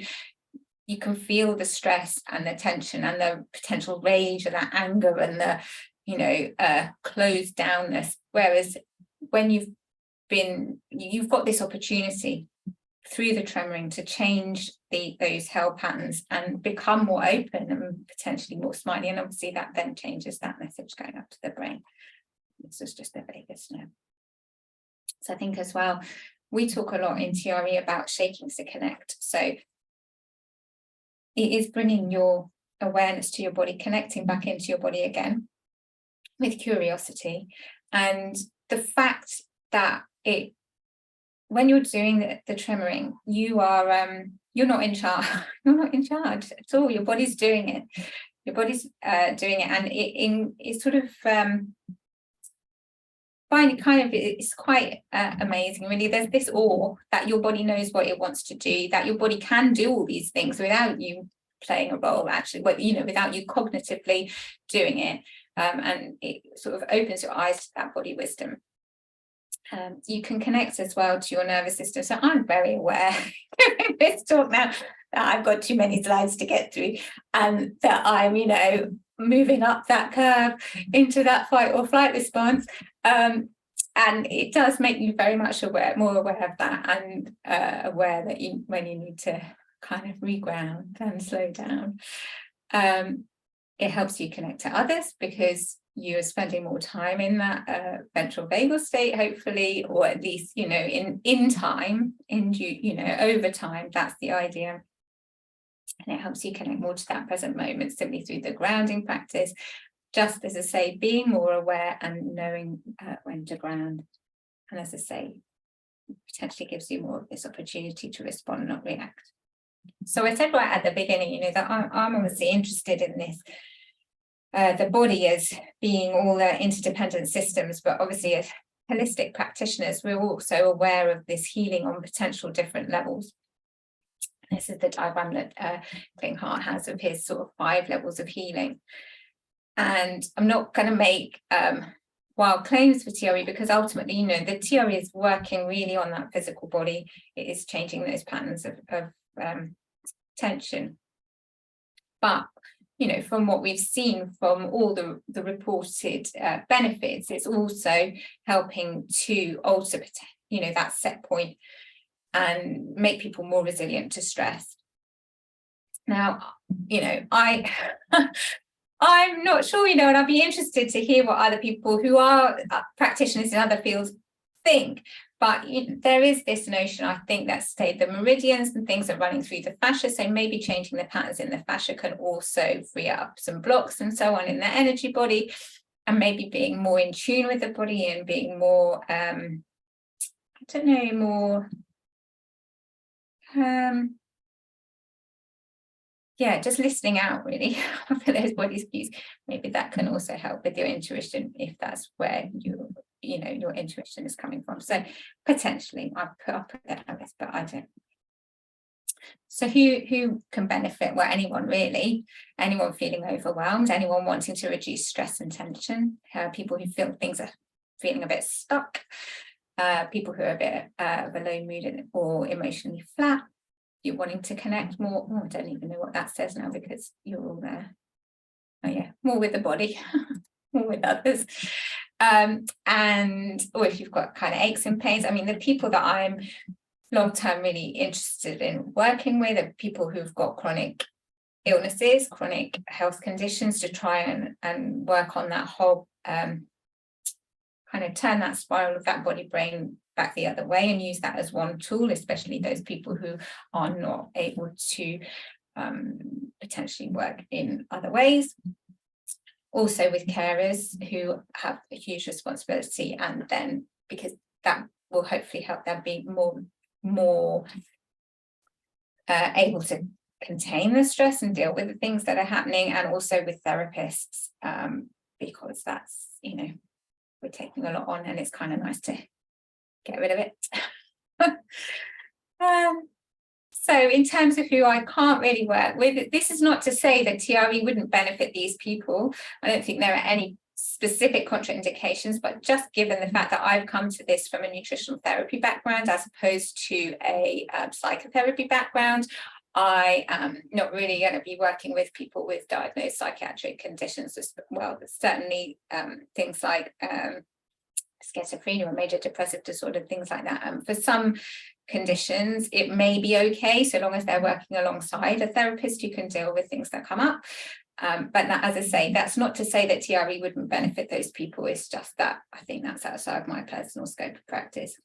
you can feel the stress and the tension and the potential rage and that anger and the closed downness. Whereas when you've got this opportunity through the tremoring to change those held patterns and become more open and potentially more smiley, and obviously that then changes that message going up to the brain. This is just the vagus nerve. So I think as well, we talk a lot in TRE about shakings to connect. So it is bringing your awareness to your body, connecting back into your body again with curiosity, and the fact that when you're doing the tremoring, you are you're not in charge. You're not in charge at all. Your body's doing it. Your body's doing it, and it's sort of it's quite amazing, really. There's this awe that your body knows what it wants to do, that your body can do all these things without you playing a role, actually, but without you cognitively doing it, and it sort of opens your eyes to that body wisdom. You can connect as well to your nervous system. So I'm very aware in this talk now that I've got too many slides to get through, and that I'm, moving up that curve into that fight or flight response. And it does make you very much more aware of that, and aware that when you need to kind of reground and slow down. It helps you connect to others because you're spending more time in that ventral vagal state, hopefully, or at least, in time, over time. That's the idea. And it helps you connect more to that present moment simply through the grounding practice. Just as I say, being more aware and knowing when to ground. And as I say, potentially gives you more of this opportunity to respond, not react. So I said right at the beginning, that I'm obviously interested in this. The body as being all the interdependent systems, but obviously as holistic practitioners, we're also aware of this healing on potential different levels. This is the diagram that Klinghart has of his sort of 5 levels of healing. And I'm not going to make wild claims for TRE, because ultimately, the TRE is working really on that physical body. It is changing those patterns of tension. But from what we've seen from all the reported benefits, it's also helping to alter, that set point and make people more resilient to stress. Now, I'm not sure, and I'd be interested to hear what other people who are practitioners in other fields think. But there is this notion, I think, that the meridians and things are running through the fascia. So maybe changing the patterns in the fascia can also free up some blocks and so on in the energy body, and maybe being more in tune with the body and being more, just listening out really for those body's cues. Maybe that can also help with your intuition, if that's where your intuition is coming from. So potentially I'll put that on this, but I don't. So who can benefit? Well, anyone really, anyone feeling overwhelmed, anyone wanting to reduce stress and tension, people who feel things are feeling a bit stuck, people who are a bit of a low mood or emotionally flat. You're wanting to connect more. I don't even know what that says now, because you're all there. Oh yeah, more with the body, more with others. Or if you've got kind of aches and pains. I mean, the people that I'm long-term really interested in working with are people who've got chronic illnesses, chronic health conditions, to try and work on that whole kind of turn that spiral of that body-brain back the other way, and use that as one tool, especially those people who are not able to potentially work in other ways. Also with carers who have a huge responsibility, and then because that will hopefully help them be more able to contain the stress and deal with the things that are happening, and also with therapists, because that's, we're taking a lot on, and it's kind of nice to get rid of it. So in terms of who I can't really work with, this is not to say that TRE wouldn't benefit these people. I don't think there are any specific contraindications, but just given the fact that I've come to this from a nutritional therapy background as opposed to a psychotherapy background, I am not really going to be working with people with diagnosed psychiatric conditions as well. Certainly things like schizophrenia or major depressive disorder, things like that. For some conditions, it may be okay, so long as they're working alongside a therapist who can deal with things that come up. But as I say, that's not to say that TRE wouldn't benefit those people. It's just that I think that's outside my personal scope of practice.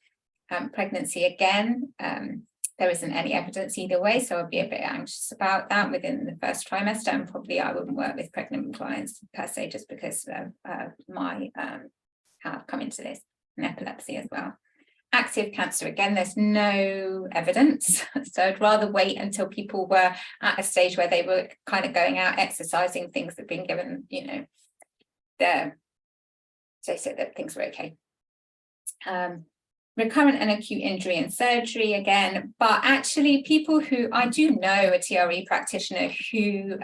Pregnancy, again, there isn't any evidence either way, so I'll be a bit anxious about that within the first trimester, and probably I wouldn't work with pregnant clients per se, just because of my how I've come into this, and epilepsy as well. Active cancer, again, there's no evidence, so I'd rather wait until people were at a stage where they were kind of going out, exercising, things that have been given, they said that things were okay. Recurrent and acute injury and surgery, again, but actually people who, I do know a TRE practitioner who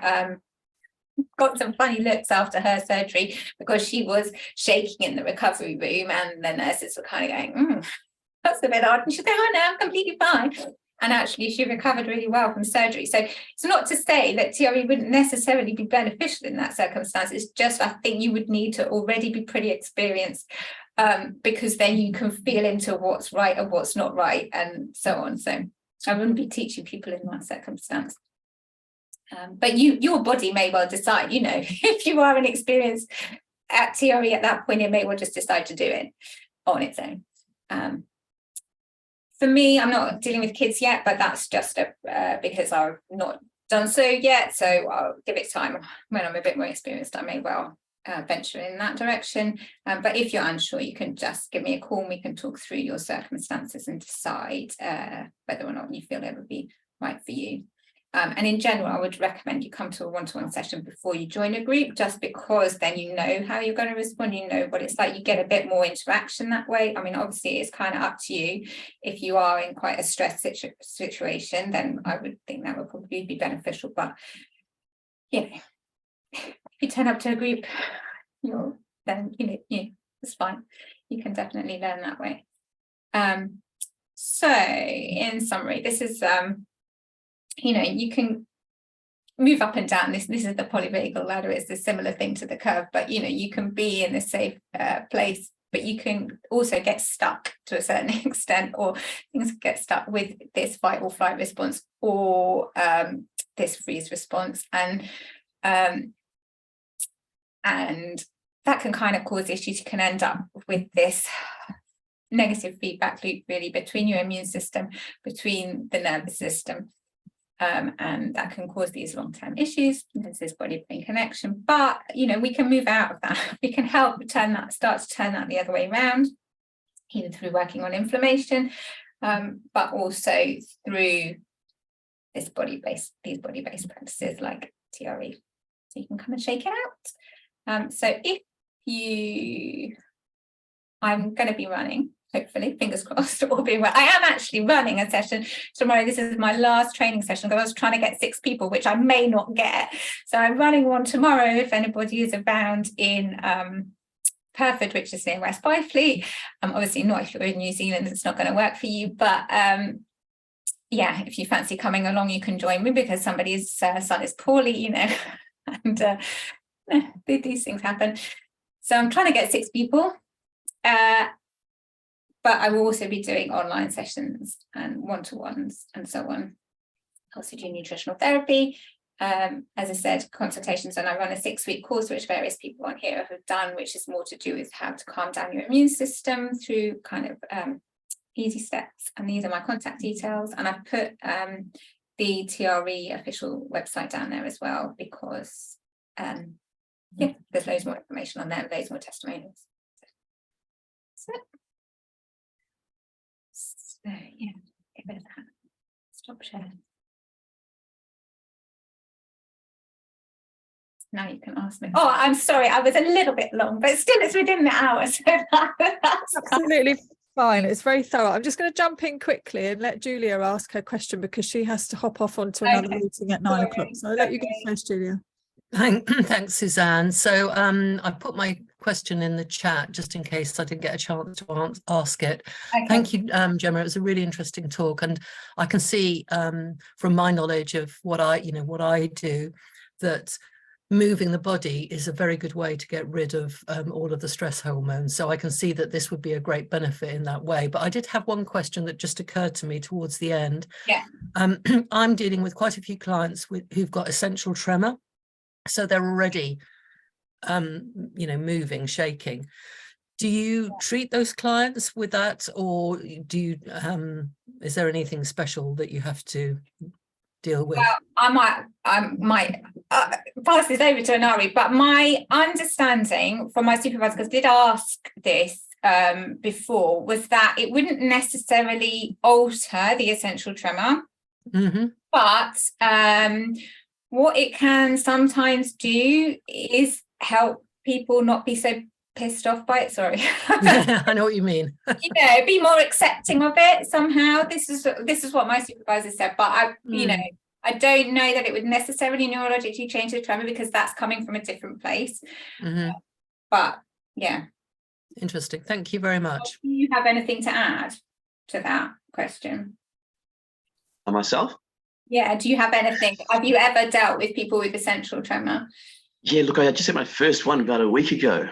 got some funny looks after her surgery because she was shaking in the recovery room, and the nurses were kind of going, that's a bit odd. And she's going, oh no, I'm completely fine. And actually she recovered really well from surgery. So it's not to say that TRE wouldn't necessarily be beneficial in that circumstance. It's just, I think you would need to already be pretty experienced, because then you can feel into what's right and what's not right, and so on. So I wouldn't be teaching people in that circumstance. But your body may well decide, if you are inexperienced at TRE at that point, it may well just decide to do it on its own. For me, I'm not dealing with kids yet, but that's just because I've not done so yet. So I'll give it time. When I'm a bit more experienced, I may well venture in that direction. But if you're unsure, you can just give me a call and we can talk through your circumstances and decide whether or not you feel it would be right for you. And in general, I would recommend you come to a one-to-one session before you join a group, just because then you know how you're going to respond, you know what it's like, you get a bit more interaction that way. I mean, obviously, it's kind of up to you. If you are in quite a stressed situation, then I would think that would probably be beneficial. But, if you turn up to a group, then, it's fine. You can definitely learn that way. So, in summary, this is... you can move up and down. This is the polyvagal ladder. It's a similar thing to the curve, but you can be in a safe place, but you can also get stuck to a certain extent, or things get stuck with this fight or flight response, or this freeze response, and that can kind of cause issues. You can end up with this negative feedback loop, really, between your immune system, between the nervous system, and that can cause these long-term issues. There's this body-brain connection, but we can move out of that. We can help start to turn that the other way around, either through working on inflammation, but also through these body-based practices like TRE. So you can come and shake it out. So I'm going to be running, hopefully, fingers crossed, all being well. I am actually running a session tomorrow. This is my last training session, because I was trying to get 6 people, which I may not get. So I'm running one tomorrow if anybody is around in Perford, which is near West Byfleet. Obviously not if you're in New Zealand, it's not going to work for you. But yeah, if you fancy coming along, you can join me, because somebody's son is poorly, and these things happen. So I'm trying to get 6 people. But I will also be doing online sessions and one-to-ones and so on. I also do nutritional therapy. As I said, consultations, and I run a 6-week course, which various people on here have done, which is more to do with how to calm down your immune system through kind of easy steps. And these are my contact details. And I've put the TRE official website down there as well, because yeah, there's loads more information on there, loads more testimonials. So yeah, get rid of that. Stop sharing. Now you can ask me. Oh, I'm sorry, I was a little bit long, but still it's within the hour. So that's absolutely fine. It's very thorough. I'm just going to jump in quickly and let Julia ask her question, because she has to hop off onto another meeting at 9 o'clock. So I'll let you go first, Julia. Thanks, Suzanne. So I put my question in the chat just in case I didn't get a chance to ask it. Okay. Thank you, Gemma. It was a really interesting talk, and I can see from my knowledge of what I do, that moving the body is a very good way to get rid of all of the stress hormones. So I can see that this would be a great benefit in that way. But I did have one question that just occurred to me towards the end. Yeah. I'm dealing with quite a few clients who've got essential tremor. So they're already, moving, shaking. Do you treat those clients with that, or do you, is there anything special that you have to deal with? Well, I might pass this over to Anari, but my understanding from my supervisor, because I did ask this before, was that it wouldn't necessarily alter the essential tremor, but what it can sometimes do is help people not be so pissed off by it. Sorry. I know what you mean. Be more accepting of it somehow. This is what my supervisor said, but I don't know that it would necessarily neurologically change the tremor, because that's coming from a different place. But yeah. Interesting. Thank you very much. Do you have anything to add to that question? Myself? Yeah, do you have anything? Have you ever dealt with people with essential tremor? Yeah, look, I just had my first one about a week ago.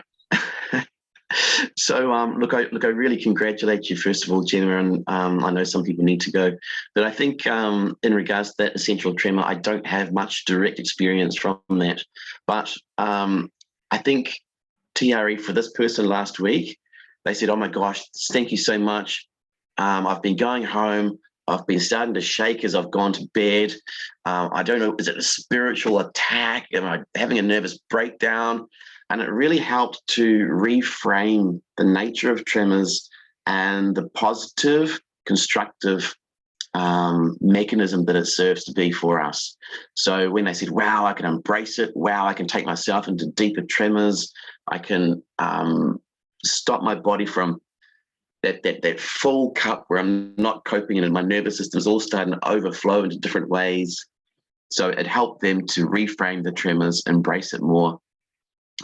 So look, I really congratulate you, first of all, Gemma, and I know some people need to go, but I think in regards to that essential tremor, I don't have much direct experience from that, but I think TRE for this person last week, they said, oh my gosh, thank you so much. I've been going home. I've been starting to shake as I've gone to bed. I don't know, is it a spiritual attack? Am I having a nervous breakdown? And it really helped to reframe the nature of tremors and the positive, constructive mechanism that it serves to be for us. So when they said, wow, I can embrace it. Wow, I can take myself into deeper tremors. I can stop my body from that full cup where I'm not coping, and my nervous system is all starting to overflow into different ways. So it helped them to reframe the tremors, embrace it more.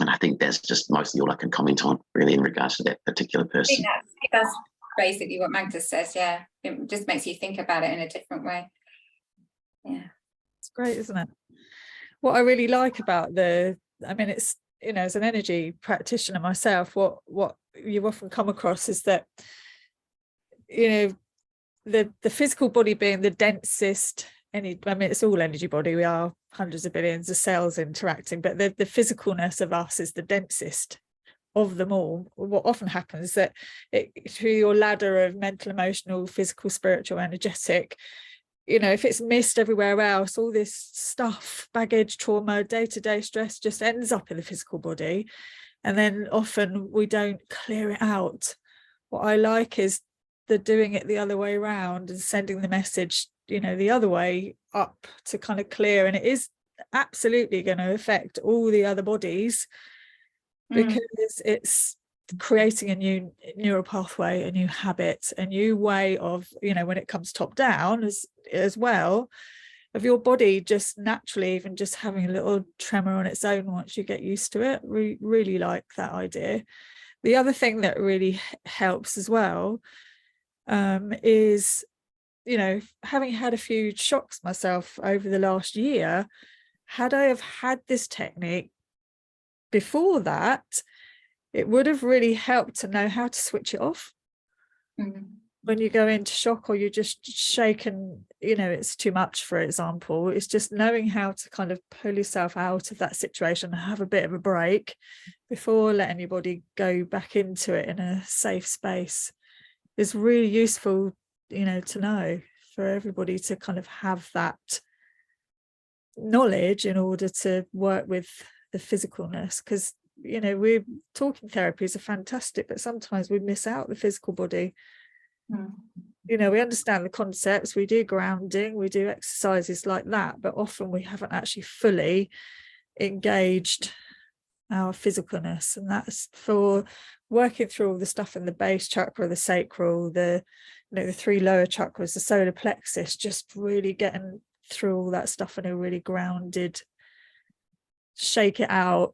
And I think that's just mostly all I can comment on, really, in regards to that particular person. I think that's basically what Magda says, yeah. It just makes you think about it in a different way. Yeah. It's great, isn't it? what I really like about I mean, it's, you know, as an energy practitioner myself, what you often come across is that, you know, the physical body being the densest, I mean, it's all energy body, we are hundreds of billions of cells interacting, but the physicalness of us is the densest of them all. What often happens is that through your ladder of mental, emotional, physical, spiritual, energetic, you know, if it's missed everywhere else, all this stuff, baggage, trauma, day-to-day stress just ends up in the physical body, and then often we don't clear it out. What I like is the doing it the other way around and sending the message, you know, the other way up to kind of clear, and it is absolutely going to affect all the other bodies, because it's creating a new neural pathway, a new habit, a new way of, you know, when it comes top down as well, of your body just naturally even just having a little tremor on its own once you get used to it. We really like that idea. The other thing that really helps as well is, you know, having had a few shocks myself over the last year, had I have had this technique before that, it would have really helped to know how to switch it off. When you go into shock or you're just shaken, you know, it's too much, for example, it's just knowing how to kind of pull yourself out of that situation and have a bit of a break before letting your body go back into it in a safe space is really useful, you know, to know, for everybody to kind of have that knowledge in order to work with the physicalness. Because, you know, we're talking therapies are fantastic, but sometimes we miss out the physical body. You know, we understand the concepts, we do grounding, we do exercises like that, but often we haven't actually fully engaged our physicalness, and that's for working through all the stuff in the base chakra, the sacral, the, you know, the 3 lower chakras, the solar plexus, just really getting through all that stuff in a really grounded, shake it out,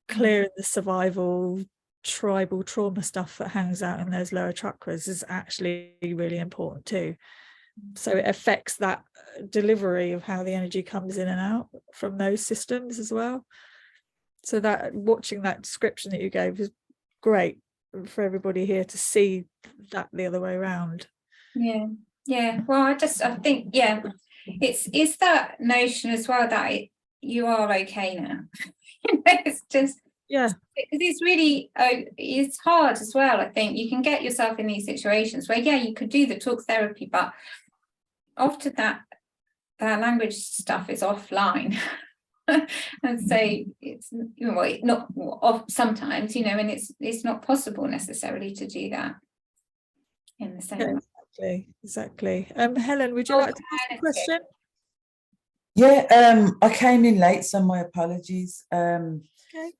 clearing the survival tribal trauma stuff that hangs out in those lower chakras is actually really important too. So it affects that delivery of how the energy comes in and out from those systems as well. So that, watching that description that you gave is great for everybody here to see that the other way around. Yeah, well, I think it's that notion as well that you are okay now. It's just, because it's really, it's hard as well. I think you can get yourself in these situations where, yeah, you could do the talk therapy, but often that language stuff is offline. And so it's, you know, not off sometimes, you know, and it's not possible necessarily to do that in the same way. Exactly. Helen, would you like to ask a question? Yeah, I came in late, so my apologies. Okay.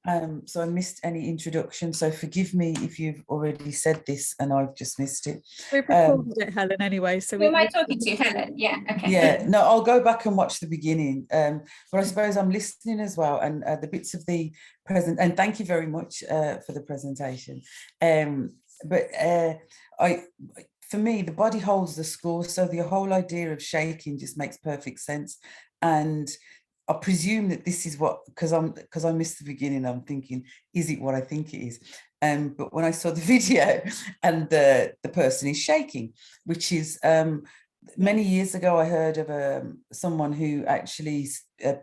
So I missed any introduction, so forgive me if you've already said this and I've just missed it. We recorded it, Helen, anyway. So who am I talking to, Helen? Yeah, okay. Yeah, no, I'll go back and watch the beginning. But I suppose I'm listening as well, and the bits of the present, and thank you very much for the presentation. For me, the body holds the score, so the whole idea of shaking just makes perfect sense. And I presume that this is what, because I missed the beginning, I'm thinking, is it what I think it is? But when I saw the video and the person is shaking, which is many years ago, I heard of someone who actually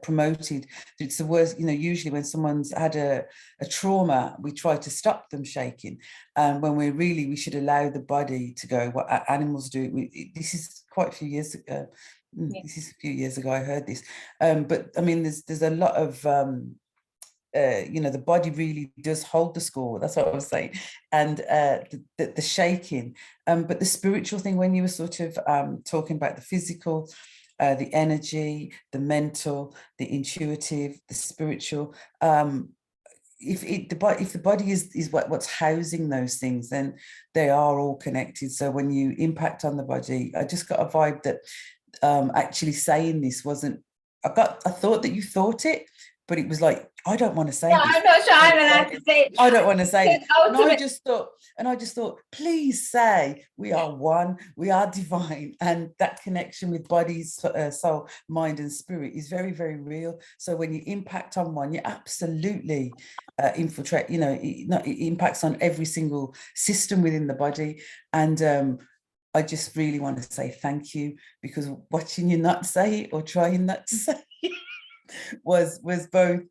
promoted, it's the worst, you know, usually when someone's had a trauma, we try to stop them shaking. When we should allow the body to go, what animals do. This is quite a few years ago. This is a few years ago I heard this, but I mean there's a lot of you know, the body really does hold the score, that's what I was saying, and the shaking, but the spiritual thing, when you were sort of talking about the physical, the energy, the mental, the intuitive, the spiritual, if the body is what's housing those things, then they are all connected. So when you impact on the body, I just got a vibe that actually saying this wasn't, I thought that you thought it, but it was like, I don't want to say No, this. I'm not sure I'm allowed to say it. I don't want to say it. And I Ultimate- just thought, please say we are one, we are divine, and that connection with body, soul, mind, and spirit is very, very real. So when you impact on one, you absolutely infiltrate. You know, it impacts on every single system within the body, and I just really want to say thank you, because watching you not say it or trying not to say it was both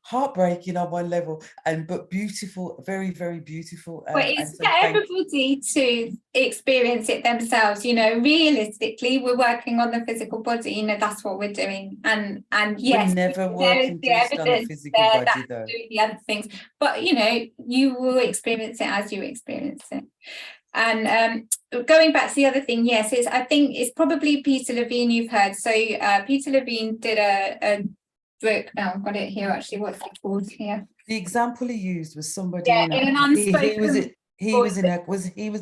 heartbreaking on one level but beautiful, very, very beautiful. Well, it's for everybody to experience it themselves. You know, realistically, we're working on the physical body. You know, that's what we're doing. And yes, we're never there is working the just on the evidence physical there body, that though. do the other things. But you know, you will experience it as you experience it. And going back to the other thing, yes, I think it's probably Peter Levine you've heard. So Peter Levine did a book. Oh, I've got it here actually. What's it called here? The example he used was somebody in an unspoken. he was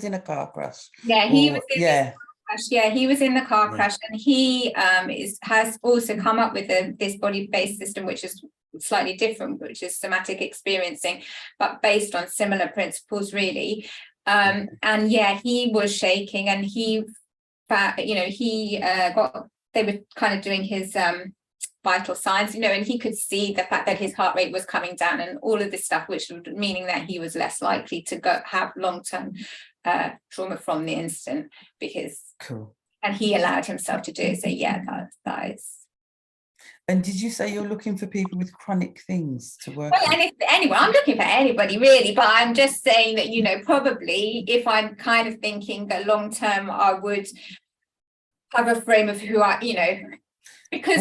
in a car crash. Yeah, he was in yeah. the car crash. Yeah, he was in the car crash, and he has also come up with this body-based system, which is slightly different, which is somatic experiencing, but based on similar principles, really. And yeah, he was shaking, and they were kind of doing his vital signs, you know, and he could see the fact that his heart rate was coming down and all of this stuff, which meaning that he was less likely to have long-term trauma from the incident, because cool. And he allowed himself to do it. So yeah, that is. And did you say you're looking for people with chronic things to work Well, with? and if anyone, I'm looking for anybody really, but I'm just saying that, you know, probably if I'm kind of thinking that long term, I would have a frame of who I, you know, because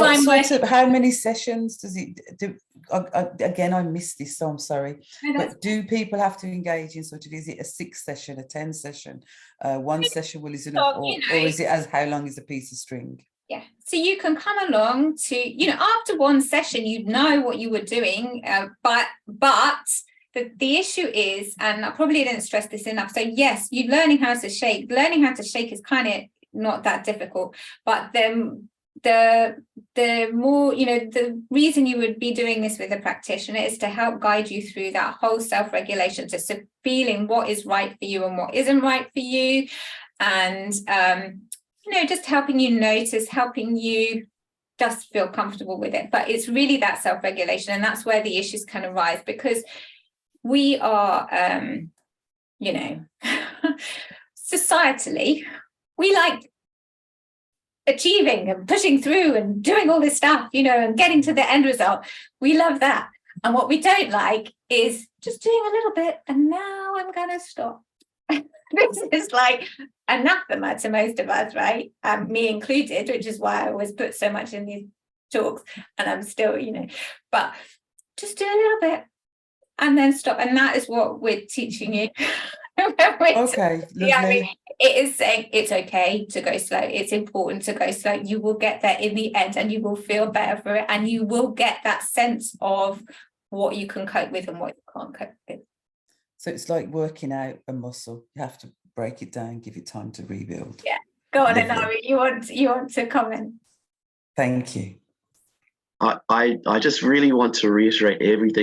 how many sessions does it do? Again, I missed this, so I'm sorry. But do people have to engage in sort of, is it a 6 session, a 10 session, 1 session is enough, or is it as how long is a piece of string? Yeah, so you can come along to, you know, after 1 session, you'd know what you were doing, but the issue is, and I probably didn't stress this enough, so yes, you learning how to shake is kind of not that difficult, but then the more, you know, the reason you would be doing this with a practitioner is to help guide you through that whole self-regulation, to feeling what is right for you and what isn't right for you, and you know, just helping you notice, helping you just feel comfortable with it. But it's really that self-regulation, and that's where the issues can arise, because we are you know, societally, we like achieving and pushing through and doing all this stuff, you know, and getting to the end result. We love that. And what we don't like is just doing a little bit and now I'm going to stop. This is like anathema to most of us, right? Me included, which is why I always put so much in these talks, and I'm still, you know, but just do a little bit and then stop. And that is what we're teaching you. Okay, yeah, I mean, it is saying it's okay to go slow. It's important to go slow. You will get there in the end, and you will feel better for it, and you will get that sense of what you can cope with and what you can't cope with. So it's like working out a muscle. You have to break it down, give it time to rebuild. Yeah, go on, Anari. You want to comment? Thank you. I just really want to reiterate everything